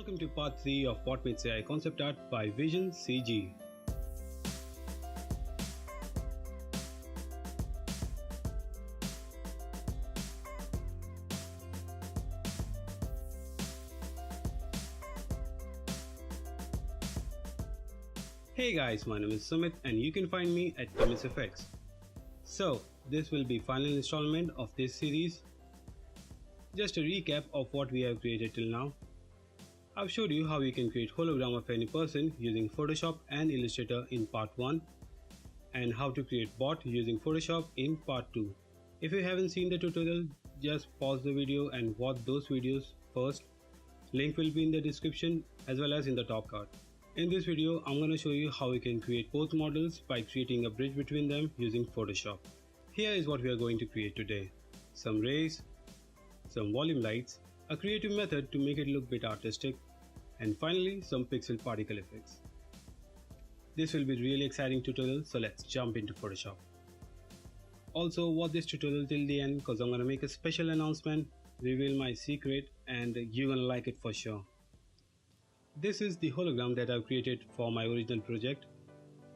Welcome to part 3 of What Meets AI concept art by VisionCG. Hey guys, my name is Sumit and you can find me at FX. So, this will be final installment of this series. Just a recap of what we have created till now. I've showed you how you can create hologram of any person using Photoshop and Illustrator in part 1 and how to create bot using Photoshop in part 2. If you haven't seen the tutorial, just pause the video and watch those videos first. Link will be in the description as well as in the top card. In this video, I'm going to show you how you can create both models by creating a bridge between them using Photoshop. Here is what we are going to create today. Some rays, some volume lights, a creative method to make it look a bit artistic, and finally some pixel particle effects. This will be really exciting tutorial, so let's jump into Photoshop. Also watch this tutorial till the end because I'm gonna make a special announcement, reveal my secret, and you're gonna like it for sure. This is the hologram that I've created for my original project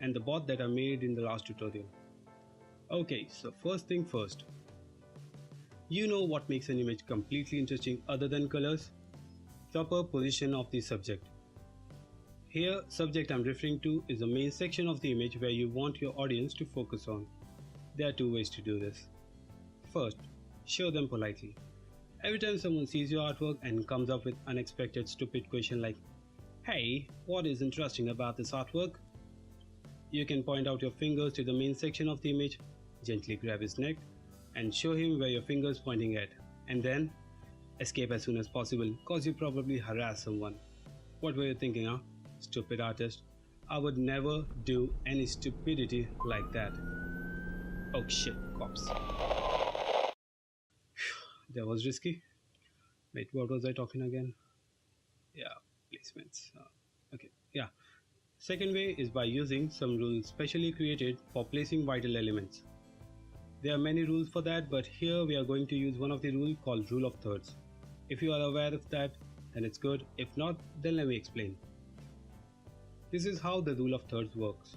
and the bot that I made in the last tutorial. Okay, so first thing first. You know what makes an image completely interesting other than colors? Proper position of the subject. Here, subject I'm referring to is the main section of the image where you want your audience to focus on. There are two ways to do this. First, show them politely. Every time someone sees your artwork and comes up with unexpected stupid question like, "Hey, what is interesting about this artwork?" You can point out your fingers to the main section of the image, gently grab his neck, and show him where your finger is pointing at, and then escape as soon as possible cause you probably harass someone. What were you thinking, huh? Stupid artist. I would never do any stupidity like that. Oh shit, cops. That was risky. Wait, what was I talking again? Yeah, placements. Okay, yeah. Second way is by using some rules specially created for placing vital elements. There are many rules for that, but here we are going to use one of the rules called rule of thirds. If you are aware of that, then it's good. If not, then let me explain. This is how the rule of thirds works.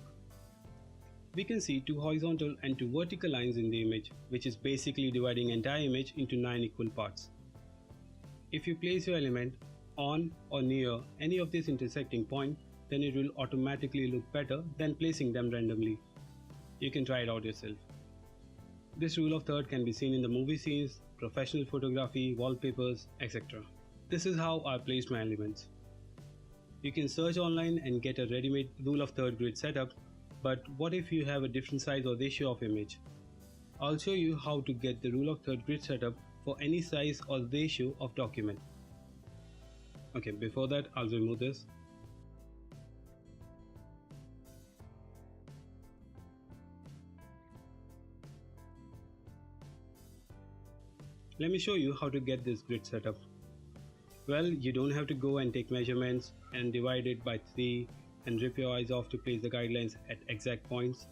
We can see two horizontal and two vertical lines in the image, which is basically dividing entire image into 9 equal parts. If you place your element on or near any of these intersecting points, then it will automatically look better than placing them randomly. You can try it out yourself. This rule of third can be seen in the movie scenes, professional photography, wallpapers, etc. This is how I placed my elements. You can search online and get a ready-made rule of third grid setup, but what if you have a different size or ratio of image? I'll show you how to get the rule of third grid setup for any size or ratio of document. Okay, before that I'll remove this. Let me show you how to get this grid setup. Well, you don't have to go and take measurements and divide it by 3 and rip your eyes off to place the guidelines at exact points.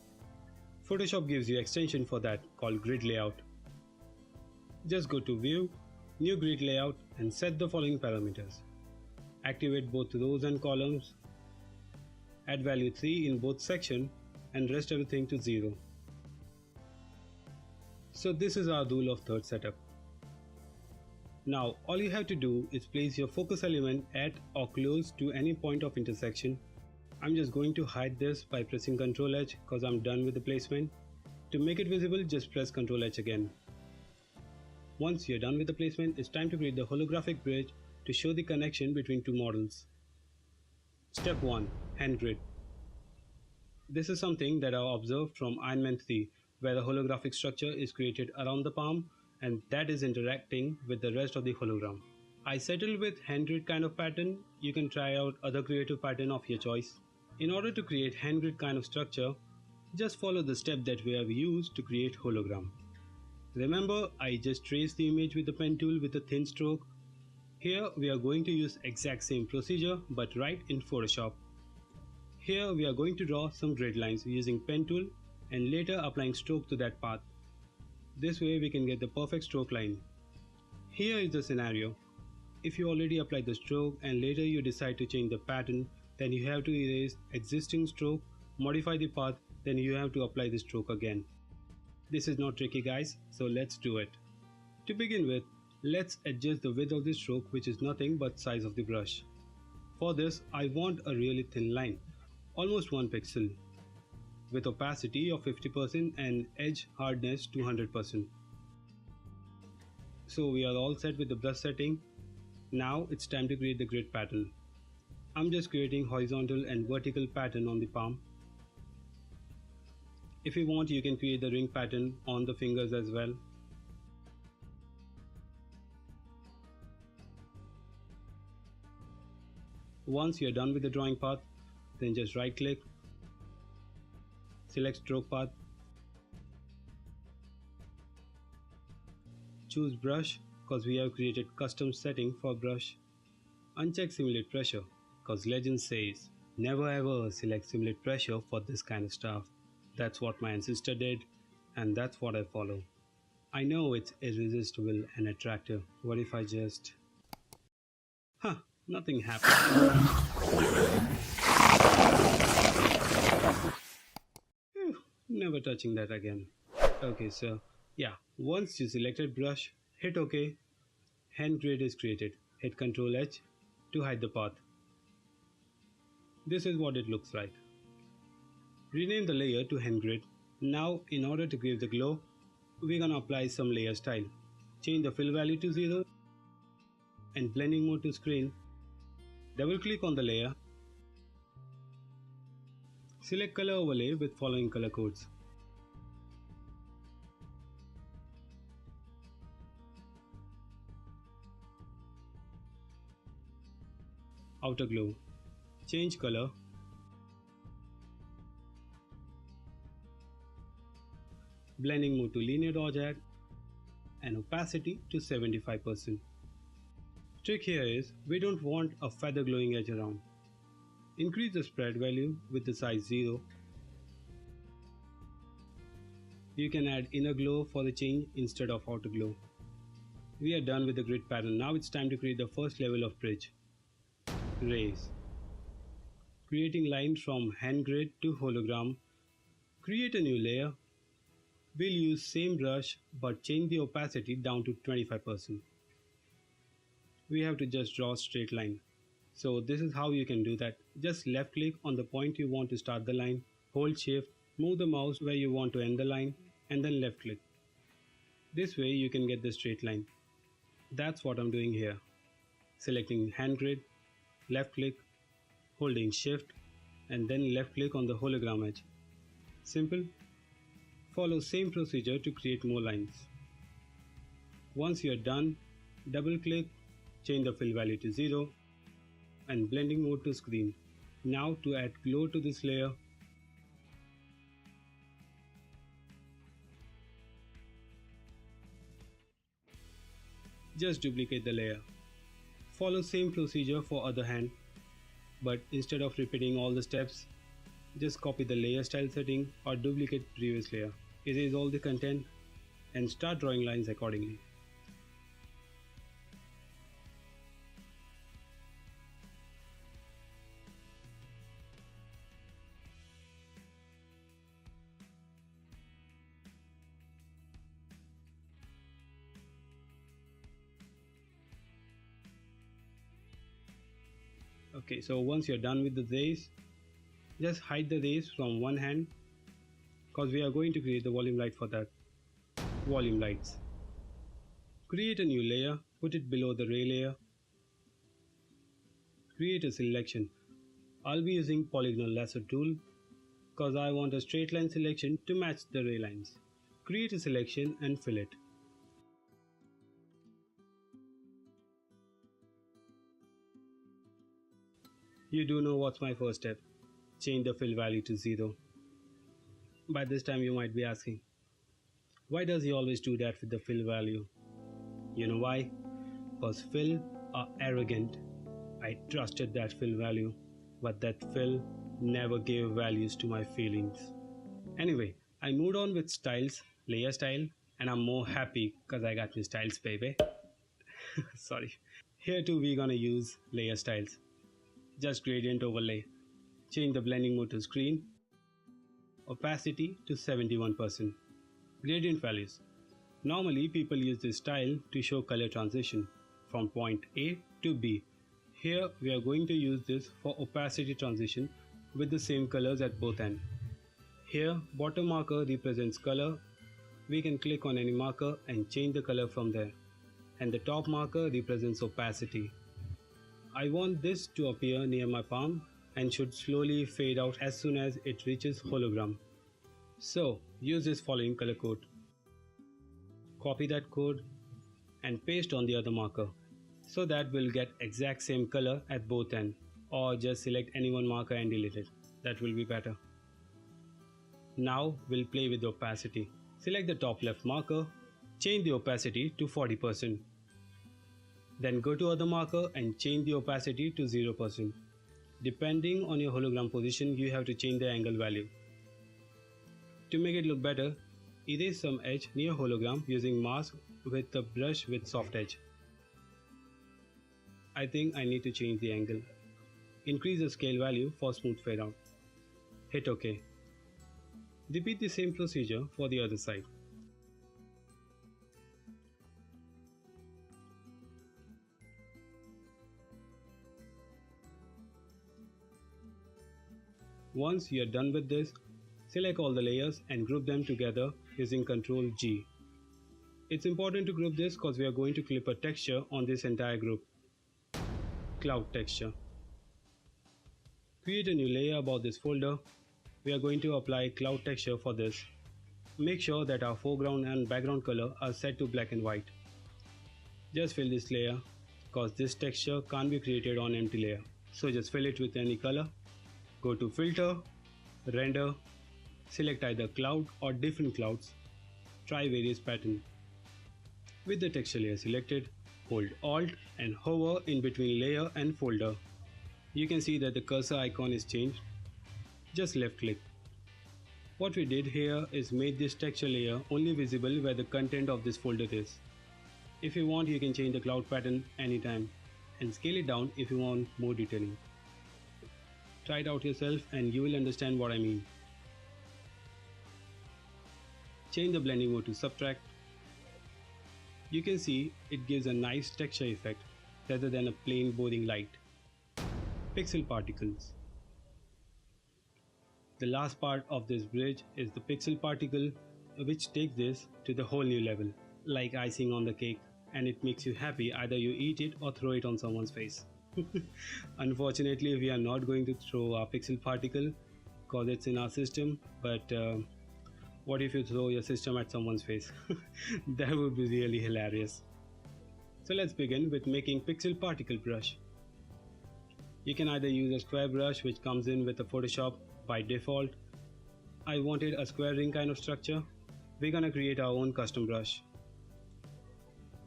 Photoshop gives you extension for that called grid layout. Just go to View, New Grid Layout and set the following parameters. Activate both rows and columns. Add value 3 in both sections and rest everything to 0. So this is our rule of thirds setup. Now all you have to do is place your focus element at or close to any point of intersection. I'm just going to hide this by pressing Ctrl H because I'm done with the placement. To make it visible, just press Ctrl H again. Once you're done with the placement, it's time to create the holographic bridge to show the connection between two models. Step 1. Hand grid. This is something that I observed from Iron Man 3, where the holographic structure is created around the palm and that is interacting with the rest of the hologram. I settled with hand grid kind of pattern. You can try out other creative pattern of your choice. In order to create hand grid kind of structure, just follow the step that we have used to create hologram. Remember, I just traced the image with the pen tool with a thin stroke. Here we are going to use exact same procedure but right in Photoshop. Here we are going to draw some grid lines using pen tool and later applying stroke to that path. This way we can get the perfect stroke line. Here is the scenario. If you already applied the stroke and later you decide to change the pattern, then you have to erase existing stroke, modify the path, then you have to apply the stroke again. This is not tricky guys, so let's do it. To begin with, let's adjust the width of the stroke, which is nothing but size of the brush. For this, I want a really thin line, almost 1 pixel, with opacity of 50% and edge hardness 200%. So we are all set with the brush setting. Now it's time to create the grid pattern. I'm just creating horizontal and vertical pattern on the palm. If you want, you can create the ring pattern on the fingers as well. Once you're done with the drawing path, then just right click, select stroke path, choose brush because we have created custom setting for brush. Uncheck simulate pressure because legend says never ever select simulate pressure for this kind of stuff. That's what my ancestor did and that's what I follow. I know it's irresistible and attractive. What if I just... nothing happened. Phew, never touching that again. Okay, so yeah, once you selected brush, hit OK. Hand grid is created. Hit Ctrl H to hide the path. This is what it looks like. Rename the layer to hand grid. Now in order to give the glow, we're gonna apply some layer style. Change the fill value to 0 and blending mode to screen. Double click on the layer. Select color overlay with following color codes. Outer glow. Change color. Blending mode to linear dodge add and opacity to 75%. Trick here is we don't want a feather glowing edge around. Increase the spread value with the size 0. You can add inner glow for the change instead of outer glow. We are done with the grid pattern. Now it's time to create the first level of bridge. Raise. Creating lines from hand grid to hologram. Create a new layer. We'll use same brush but change the opacity down to 25%. We have to just draw a straight line. So this is how you can do that. Just left click on the point you want to start the line, hold shift, move the mouse where you want to end the line and then left click. This way you can get the straight line. That's what I'm doing here. Selecting hand grid, left click, holding shift and then left click on the hologram edge. Simple. Follow same procedure to create more lines. Once you are done, double click, change the fill value to 0 and blending mode to screen. Now to add glow to this layer, just duplicate the layer. Follow same procedure for other hand, but instead of repeating all the steps, just copy the layer style setting or duplicate previous layer. Erase all the content and start drawing lines accordingly. Okay, so once you're done with the rays, just hide the rays from one hand because we are going to create the volume light for that. Volume lights. Create a new layer, put it below the ray layer. Create a selection. I'll be using polygonal lasso tool because I want a straight line selection to match the ray lines. Create a selection and fill it. You do know what's my first step. Change the fill value to 0. By this time you might be asking, why does he always do that with the fill value? You know why? Because fill are arrogant. I trusted that fill value, but that fill never gave values to my feelings. Anyway, I moved on with styles, layer style, and I'm more happy because I got new styles, baby. Sorry. Here too we're gonna use layer styles. Just gradient overlay. Change the blending mode to screen. Opacity to 71%. Gradient values. Normally people use this style to show color transition from point A to B. Here we are going to use this for opacity transition with the same colors at both ends. Here bottom marker represents color. We can click on any marker and change the color from there. And the top marker represents opacity. I want this to appear near my palm and should slowly fade out as soon as it reaches hologram. So use this following color code. Copy that code and paste on the other marker so that we'll get exact same color at both ends, or just select any one marker and delete it. That will be better. Now we'll play with the opacity. Select the top left marker, change the opacity to 40%. Then go to other marker and change the opacity to 0%. Depending on your hologram position, you have to change the angle value. To make it look better, erase some edge near hologram using mask with the brush with soft edge. I think I need to change the angle. Increase the scale value for smooth fade out. Hit OK. Repeat the same procedure for the other side. Once you are done with this, select all the layers and group them together using Ctrl G. It's important to group this because we are going to clip a texture on this entire group. Cloud texture. Create a new layer about this folder. We are going to apply cloud texture for this. Make sure that our foreground and background color are set to black and white. Just fill this layer because this texture can't be created on empty layer. So just fill it with any color. Go to Filter, Render, select either cloud or different clouds. Try various patterns. With the texture layer selected, hold Alt and hover in between layer and folder. You can see that the cursor icon is changed. Just left click. What we did here is made this texture layer only visible where the content of this folder is. If you want, you can change the cloud pattern anytime and scale it down if you want more detailing. Try it out yourself and you will understand what I mean. Change the blending mode to subtract. You can see it gives a nice texture effect rather than a plain boring light. Pixel particles. The last part of this bridge is the pixel particle, which takes this to the whole new level, like icing on the cake, and it makes you happy either you eat it or throw it on someone's face. Unfortunately, we are not going to throw our pixel particle because it's in our system, but what if you throw your system at someone's face? That would be really hilarious. So let's begin with making pixel particle brush. You can either use a square brush which comes in with the Photoshop by default. I wanted a square ring kind of structure. We're gonna create our own custom brush.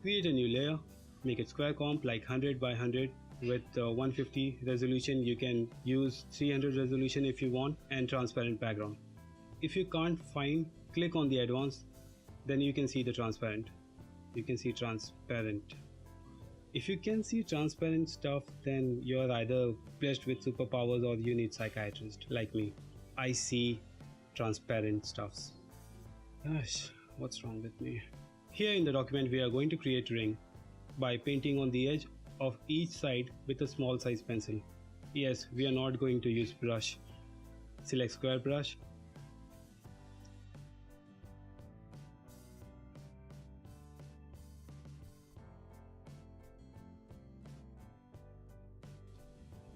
Create a new layer, make it square comp like 100 by 100 with 150 resolution. You can use 300 resolution if you want, and transparent background. If you can't find, click on the advanced, then you can see the transparent. You can see transparent. If you can see transparent stuff, then you're either blessed with superpowers or you need psychiatrist like me. I see transparent stuffs. Gosh, what's wrong with me? Here in the document we are going to create ring by painting on the edge of each side with a small size pencil. Yes, we are not going to use brush. Select square brush.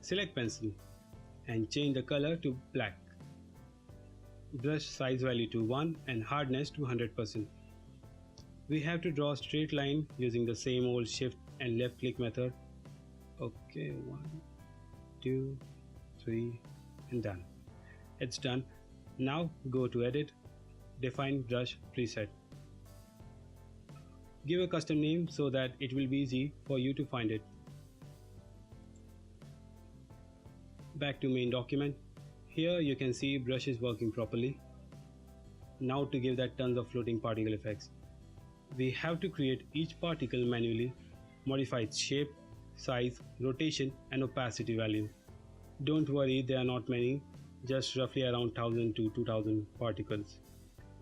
Select pencil and change the color to black. Brush size value to 1 and hardness to 100%. We have to draw a straight line using the same old shift and left click method. Okay, 1, 2, 3 and done. It's done. Now go to edit, define brush preset. Give a custom name so that it will be easy for you to find it. Back to main document. Here you can see brush is working properly. Now to give that tons of floating particle effects, we have to create each particle manually, modify its shape, size, rotation and opacity value. Don't worry, there are not many, just roughly around 1000 to 2000 particles.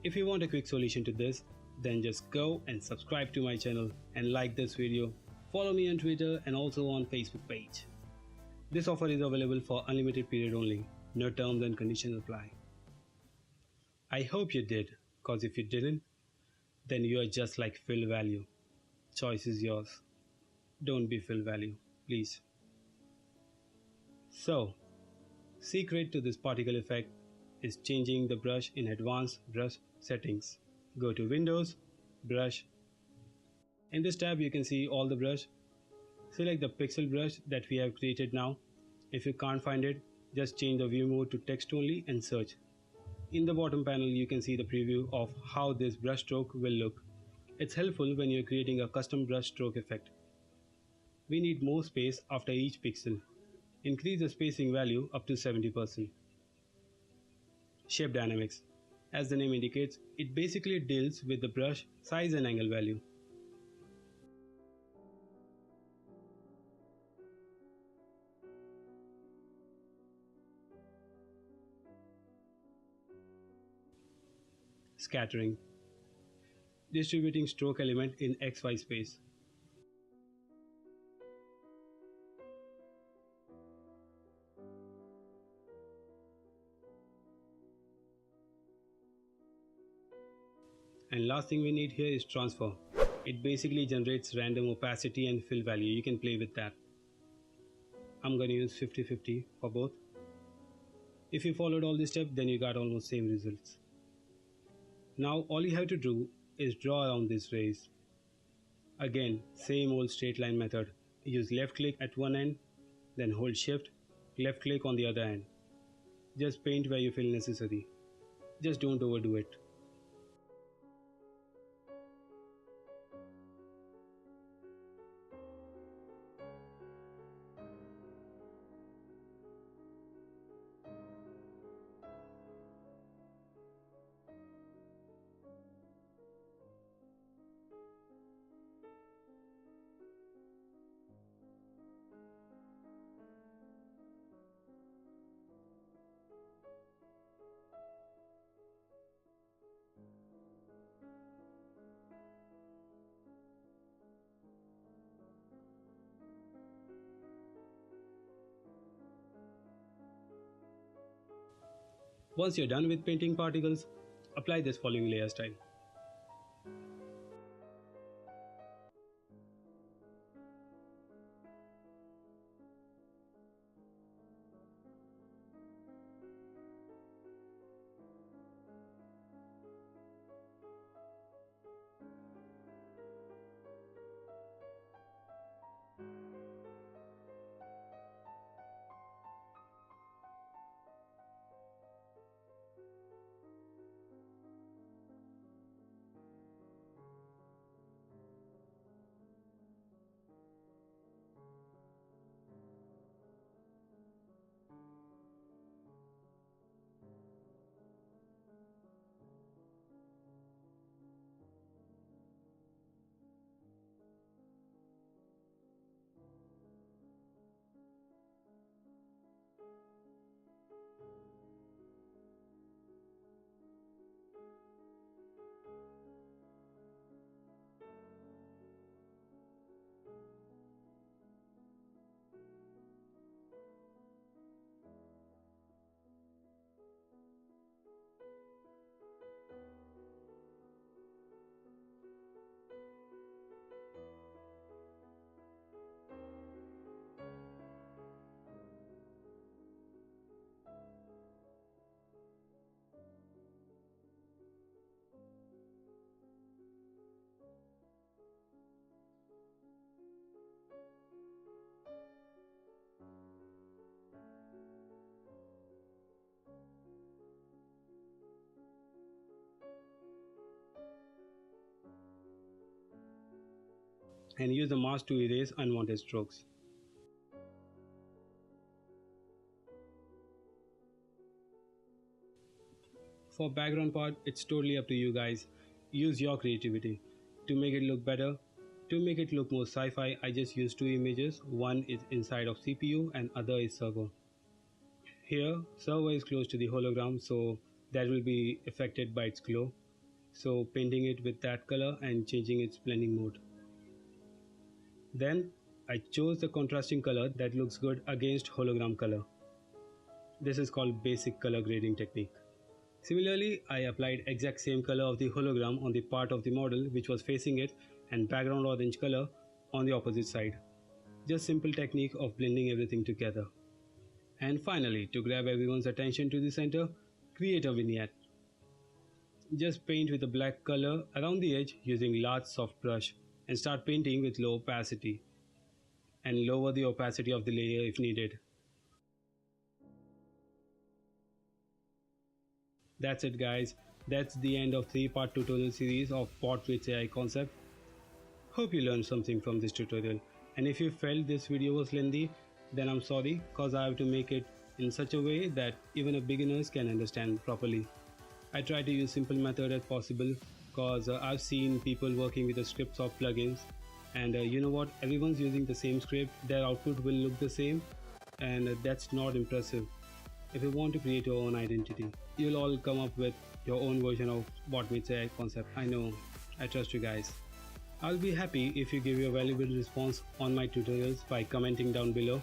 If you want a quick solution to this, then just go and subscribe to my channel and like this video. Follow me on Twitter and also on Facebook page. This offer is available for unlimited period only. No terms and conditions apply. I hope you did, cause if you didn't, then you are just like fill value. Choice is yours. Don't be fill value, please. So, secret to this particle effect is changing the brush in advanced brush settings. Go to Windows, Brush. In this tab you can see all the brush. Select the pixel brush that we have created now. If you can't find it, just change the view mode to text only and search. In the bottom panel you can see the preview of how this brush stroke will look. It's helpful when you're creating a custom brush stroke effect. We need more space after each pixel. Increase the spacing value up to 70%. Shape dynamics. As the name indicates, it basically deals with the brush size and angle value. Scattering. Distributing stroke element in XY space. And last thing we need here is transfer. It basically generates random opacity and fill value. You can play with that. I'm going to use 50-50 for both. If you followed all these steps, then you got almost same results. Now all you have to do is draw around this rays. Again, same old straight line method. Use left click at one end, then hold shift, left click on the other end. Just paint where you feel necessary. Just don't overdo it. Once you're done with painting particles, apply this following layer style. And use the mask to erase unwanted strokes. For background part, it's totally up to you guys. Use your creativity to make it look better To make it look more sci-fi, I just use two images. One is inside of CPU and other is server. Here, server is close to the hologram, so that will be affected by its glow. So painting it with that color and changing its blending mode. Then I chose the contrasting color that looks good against hologram color. This is called basic color grading technique. Similarly, I applied exact same color of the hologram on the part of the model which was facing it and background orange color on the opposite side. Just simple technique of blending everything together. And finally, to grab everyone's attention to the center, create a vignette. Just paint with a black color around the edge using large soft brush and start painting with low opacity and lower the opacity of the layer if needed. That's it guys, that's the end of 3-part tutorial series of Portraits AI concept. Hope you learned something from this tutorial, and if you felt this video was lengthy, then I'm sorry cause I have to make it in such a way that even a beginners can understand properly. I try to use simple method as possible cause I've seen people working with the scripts of plugins, and you know what, everyone's using the same script, their output will look the same, and that's not impressive. If you want to create your own identity, you'll all come up with your own version of what meets AI concept. I know, I trust you guys. I'll be happy if you give your valuable response on my tutorials by commenting down below.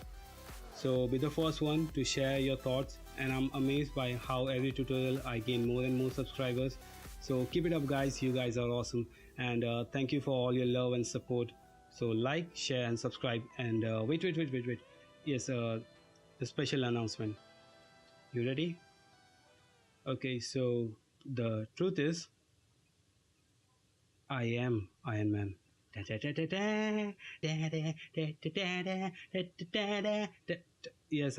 So be the first one to share your thoughts, and I'm amazed by how every tutorial I gain more and more subscribers. So keep it up guys, you guys are awesome, and thank you for all your love and support. So like, share and subscribe, and wait. Yes, the special announcement. You ready? Okay, so the truth is, I am Iron Man. Yes,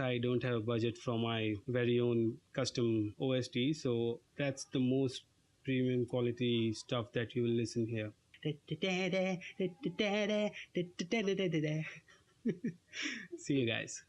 I don't have a budget for my very own custom OST, so that's the most premium quality stuff that you will listen here. See you guys.